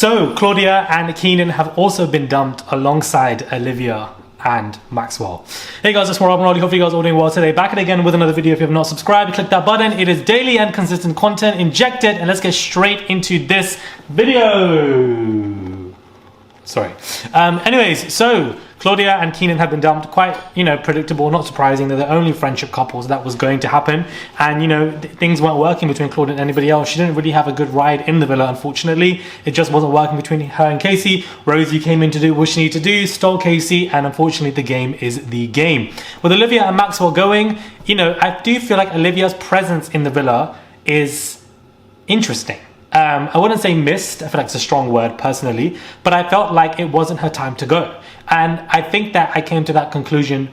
So Claudia and Keanan have also been dumped alongside Olivia and Maxwell. Hey guys, it's Rob and Roddy. Hopefully you guys are all doing well today. Back at it again with another video. If you have not subscribed, click that button. It is daily and consistent content injected, and let's get straight into this video. Sorry. Anyways, so Claudia and Keanan have been dumped. Quite, predictable, not surprising. They're the only friendship couples that was going to happen. And, things weren't working between Claudia and anybody else. She didn't really have a good ride in the villa, unfortunately. It just wasn't working between her and Casey. Rosie came in to do what she needed to do, stole Casey, and unfortunately the game is the game. With Olivia and Maxwell going, I do feel like Olivia's presence in the villa is interesting. I wouldn't say missed, I feel like it's a strong word personally, but I felt like it wasn't her time to go. And I think that I came to that conclusion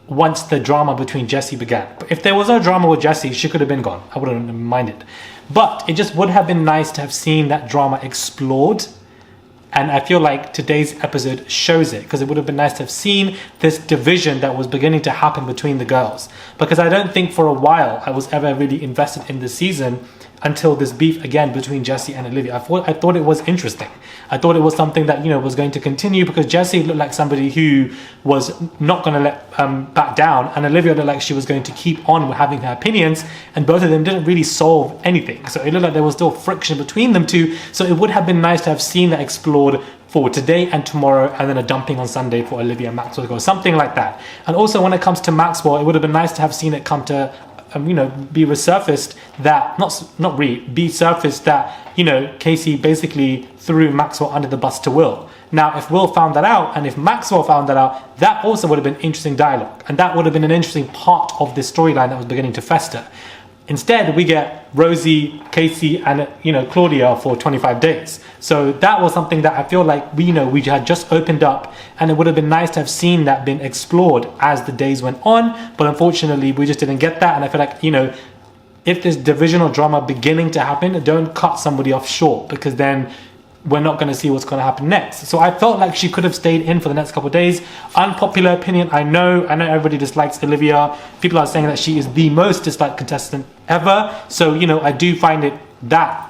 once the drama between Jessie began. But if there was no drama with Jessie, she could have been gone. I wouldn't have minded. But it just would have been nice to have seen that drama explored. And I feel like today's episode shows it, because it would have been nice to have seen this division that was beginning to happen between the girls. Because I don't think for a while I was ever really invested in this season until this beef again between Jessie and Olivia. I thought it was interesting. I thought it was something that, was going to continue, because Jessie looked like somebody who was not going to let back down, and Olivia looked like she was going to keep on with having her opinions, and both of them didn't really solve anything. So it looked like there was still friction between them two. So it would have been nice to have seen that explored for today and tomorrow, and then a dumping on Sunday for Olivia and Maxwell to go, something like that. And also when it comes to Maxwell, it would have been nice to have seen it come to be resurfaced that be surfaced that Casey basically threw Maxwell under the bus to Will. Now if Will found that out, and if Maxwell found that out, that also would have been interesting dialogue, and that would have been an interesting part of this storyline that was beginning to fester. Instead, we get Rosie, Casey, and Claudia for 25 days. So that was something that I feel like we had just opened up, and it would have been nice to have seen that been explored as the days went on. But unfortunately, we just didn't get that. And I feel like if there's divisional drama beginning to happen, don't cut somebody off short, because then we're not going to see what's going to happen next. So I felt like she could have stayed in for the next couple of days. Unpopular opinion, I know everybody dislikes Olivia. People are saying that she is the most disliked contestant ever. So, I do find it that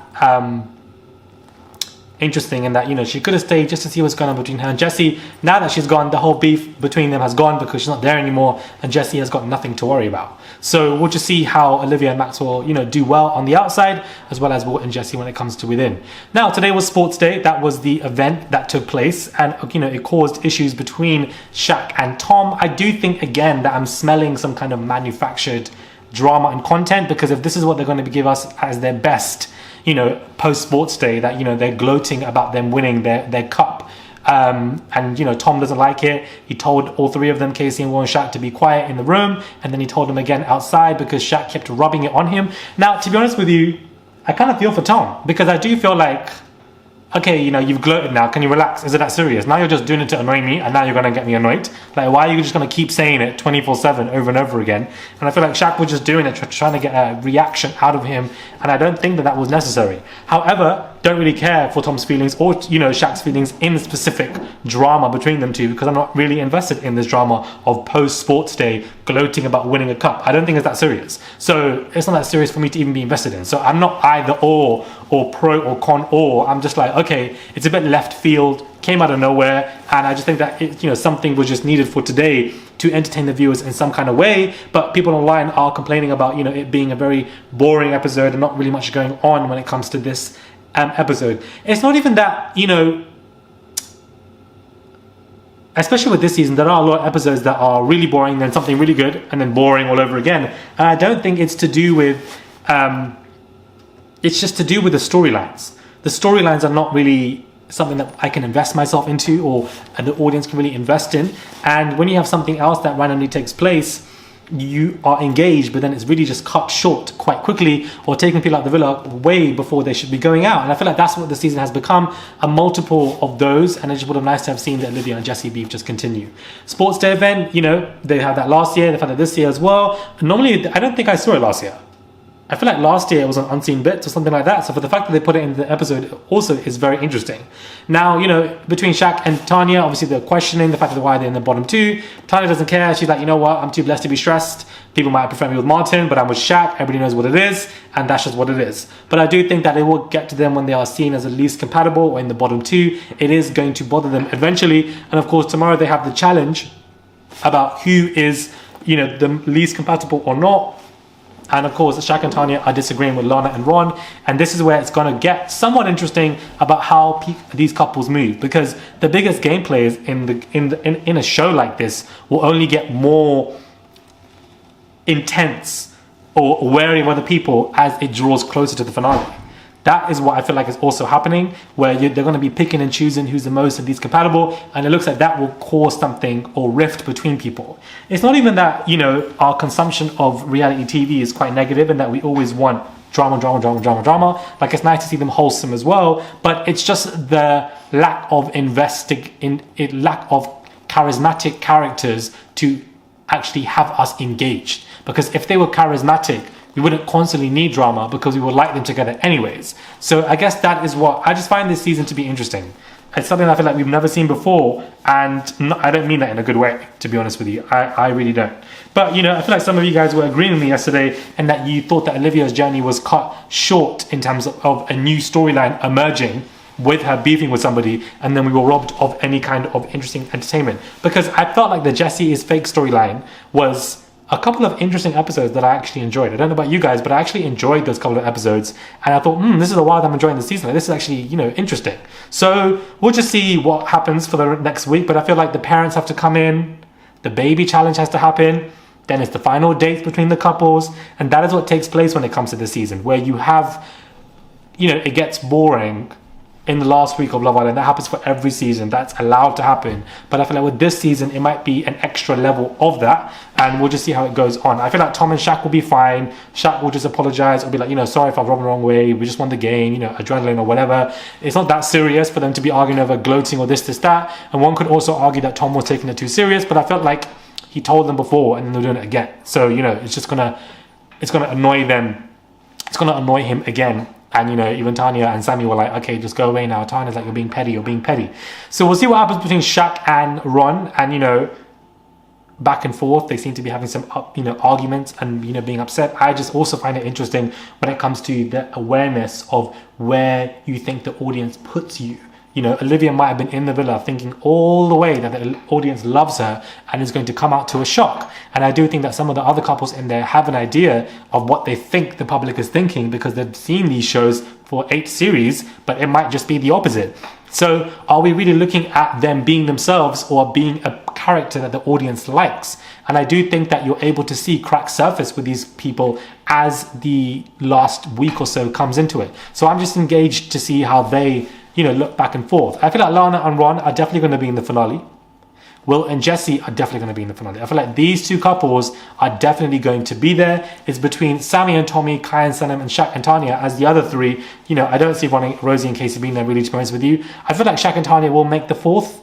interesting, in that, she could have stayed just to see what's going on between her and Jessie. Now that she's gone, the whole beef between them has gone, because she's not there anymore, and Jessie has got nothing to worry about. So we'll just see how Olivia and Maxwell, do well on the outside, as well as Will and Jessie when it comes to within. Now, today was Sports Day. That was the event that took place, and, it caused issues between Shaq and Tom. I do think, again, that I'm smelling some kind of manufactured drama and content, because if this is what they're going to give us as their best, post Sports Day, that, they're gloating about them winning their cup. And Tom doesn't like it. He told all three of them, Casey and Will and Shaq, to be quiet in the room, and then he told them again outside, because Shaq kept rubbing it on him. Now, to be honest with you, I kind of feel for Tom, because I do feel like, okay, you've gloated now, can you relax? Is it that serious? Now you're just doing it to annoy me, and now you're going to get me annoyed. Like, why are you just going to keep saying it 24/7 over and over again? And I feel like Shaq was just doing it, trying to get a reaction out of him, and I don't think that was necessary. However, don't really care for Tom's feelings or Shaq's feelings in specific drama between them two, because I'm not really invested in this drama of post Sports Day gloating about winning a cup. I don't think it's that serious. So it's not that serious for me to even be invested in. So I'm not either or pro or con, or I'm just like, okay, it's a bit left field, came out of nowhere, and I just think that something was just needed for today to entertain the viewers in some kind of way. But people online are complaining about it being a very boring episode and not really much going on when it comes to this episode. It's not even that, especially with this season, there are a lot of episodes that are really boring, then something really good, and then boring all over again. And I don't think it's to do with it's just to do with the storylines. The storylines are not really something that I can invest myself into, or the audience can really invest in. And when you have something else that randomly takes place, you are engaged, but then it's really just cut short quite quickly, or taking people out the villa way before they should be going out. And I feel like that's what the season has become, a multiple of those, and it just would have nice to have seen the Olivia and Jessie beef just continue. Sports Day event, they had that last year, they've had it this year as well. Normally, I don't think I saw it last year. I feel like last year it was on Unseen Bits or something like that. So for the fact that they put it in the episode also is very interesting. Now, you know, between Shaq and Tanya, obviously they're questioning the fact that why they're in the bottom two. Tanya doesn't care. She's like, you know what? I'm too blessed to be stressed. People might prefer me with Martin, but I'm with Shaq. Everybody knows what it is, and that's just what it is. But I do think that it will get to them when they are seen as the least compatible or in the bottom two. It is going to bother them eventually. And of course, tomorrow they have the challenge about who is, you know, the least compatible or not. And of course, Shaq and Tanya are disagreeing with Lana and Ron. And this is where it's going to get somewhat interesting about how these couples move. Because the biggest game players in a show like this will only get more intense or wary of other people as it draws closer to the finale. That is what I feel like is also happening, where they're going to be picking and choosing who's the most and least compatible, and it looks like that will cause something or rift between people. It's not even that, you know, our consumption of reality TV is quite negative and that we always want drama. Like, it's nice to see them wholesome as well, but it's just the lack of lack of charismatic characters to actually have us engaged. Because if they were charismatic, we wouldn't constantly need drama because we would like them together anyways. So I guess that is what I just find this season to be interesting. It's something I feel like we've never seen before, and I don't mean that in a good way, to be honest with you. I really don't. But, you know, I feel like some of you guys were agreeing with me yesterday and that you thought that Olivia's journey was cut short in terms of a new storyline emerging with her beefing with somebody, and then we were robbed of any kind of interesting entertainment. Because I felt like the Jesse is fake storyline was a couple of interesting episodes that I actually enjoyed. I don't know about you guys, but I actually enjoyed those couple of episodes, and I thought, this is a while that I'm enjoying the season. Like, this is actually, you know, interesting. So we'll just see what happens for the next week, but I feel like the parents have to come in, the baby challenge has to happen, then it's the final dates between the couples, and that is what takes place when it comes to this season, where you have, you know, it gets boring in the last week of Love Island. That happens for every season. That's allowed to happen. But I feel like with this season, it might be an extra level of that. And we'll just see how it goes on. I feel like Tom and Shaq will be fine. Shaq will just apologize or be like, you know, sorry if I've robbed the wrong way. We just won the game, you know, adrenaline or whatever. It's not that serious for them to be arguing over gloating or this, that. And one could also argue that Tom was taking it too serious. But I felt like he told them before and then they're doing it again. So, you know, it's gonna annoy them. It's gonna annoy him again. And, you know, even Tanya and Sammy were like, okay, just go away now. Tanya's like, you're being petty. So we'll see what happens between Shaq and Ron. And, you know, back and forth, they seem to be having some, you know, arguments and, you know, being upset. I just also find it interesting when it comes to the awareness of where you think the audience puts you. You know, Olivia might have been in the villa thinking all the way that the audience loves her and is going to come out to a shock. And I do think that some of the other couples in there have an idea of what they think the public is thinking because they've seen these shows for 8 series, but it might just be the opposite. So are we really looking at them being themselves or being a character that the audience likes? And I do think that you're able to see crack surface with these people as the last week or so comes into it. So I'm just engaged to see how they, you know, look back and forth. I feel like Lana and Ron are definitely going to be in the finale. Will and Jesse are definitely going to be in the finale. I feel like these two couples are definitely going to be there. It's between Sammy and Tommy, Kai and Sanam, and Shaq and Tanya as the other three. You know, I don't see Rosie and Casey being there, really, to be honest with you. I feel like Shaq and Tanya will make the 4th.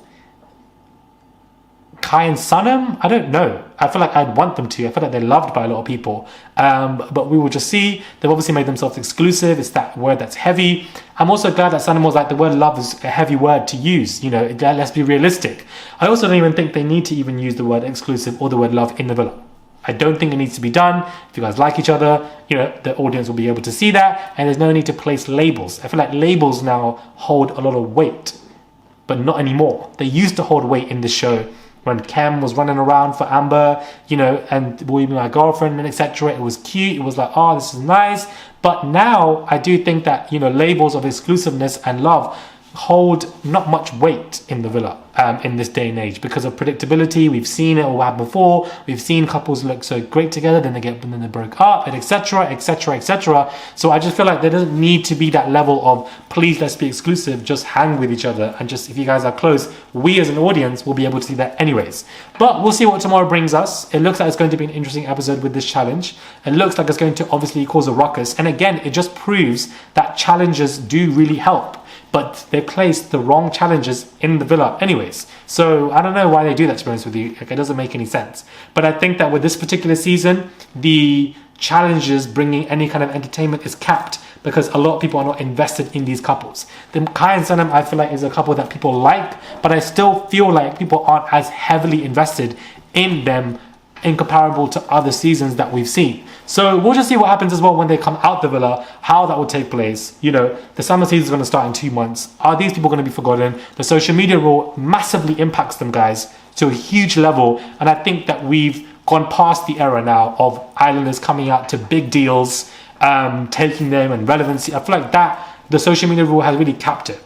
Kai and Sanam, I don't know. I feel like I'd want them to. I feel like they're loved by a lot of people. But we will just see. They've obviously made themselves exclusive. It's that word that's heavy. I'm also glad that Sanam was like, the word love is a heavy word to use. You know, let's be realistic. I also don't even think they need to even use the word exclusive or the word love in the villa. I don't think it needs to be done. If you guys like each other, you know, the audience will be able to see that. And there's no need to place labels. I feel like labels now hold a lot of weight, but not anymore. They used to hold weight in the show. When Kem was running around for Amber, you know, and will you be my girlfriend and etc. It was cute. It was like, oh, this is nice. But now I do think that, you know, labels of exclusiveness and love hold not much weight in the villa in this day and age because of predictability. We've seen it all happen before. We've seen couples look so great together, then they broke up, and etc. So I just feel like there doesn't need to be that level of please let's be exclusive, just hang with each other, and just if you guys are close, we as an audience will be able to see that anyways. But we'll see what tomorrow brings us. It looks like it's going to be an interesting episode with this challenge. It looks like it's going to obviously cause a ruckus, and again, it just proves that challenges do really help. But they placed the wrong challenges in the villa anyways. So I don't know why they do that, to be honest with you. Like, it doesn't make any sense. But I think that with this particular season, the challenges bringing any kind of entertainment is capped because a lot of people are not invested in these couples. The Kai and Sonam, I feel like, is a couple that people like, but I still feel like people aren't as heavily invested in them in comparable to other seasons that we've seen. So we'll just see what happens as well when they come out the villa, how that will take place. You know, the summer season is going to start in 2 months. Are these people going to be forgotten? The social media rule massively impacts them, guys, to a huge level. And I think that we've gone past the era now of islanders coming out to big deals, taking them and relevancy. I feel like that the social media rule has really capped it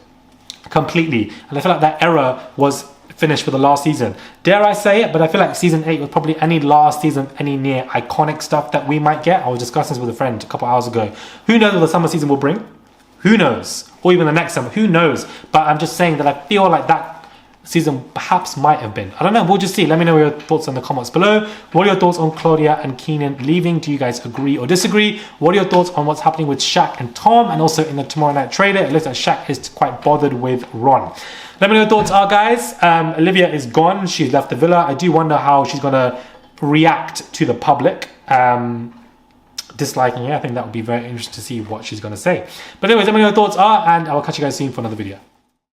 completely. And I feel like that era was finished for the last season. Dare I say it, but I feel like season 8 was probably any last season, any near iconic stuff that we might get. I was discussing this with a friend a couple hours ago. Who knows what the summer season will bring? Who knows? Or even the next summer, who knows? But I'm just saying that I feel like that season perhaps might have been. I don't know, we'll just see. Let me know your thoughts in the comments below. What are your thoughts on Claudia and Keanan leaving? Do you guys agree or disagree? What are your thoughts on what's happening with Shaq and Tom? And also in the tomorrow night trailer, it looks like Shaq is quite bothered with Ron. Let me know your thoughts are, guys. Olivia is gone. She's left the villa. I do wonder how she's going to react to the public disliking it. I think that would be very interesting to see what she's going to say. But anyways, let me know your thoughts are, and I will catch you guys soon for another video.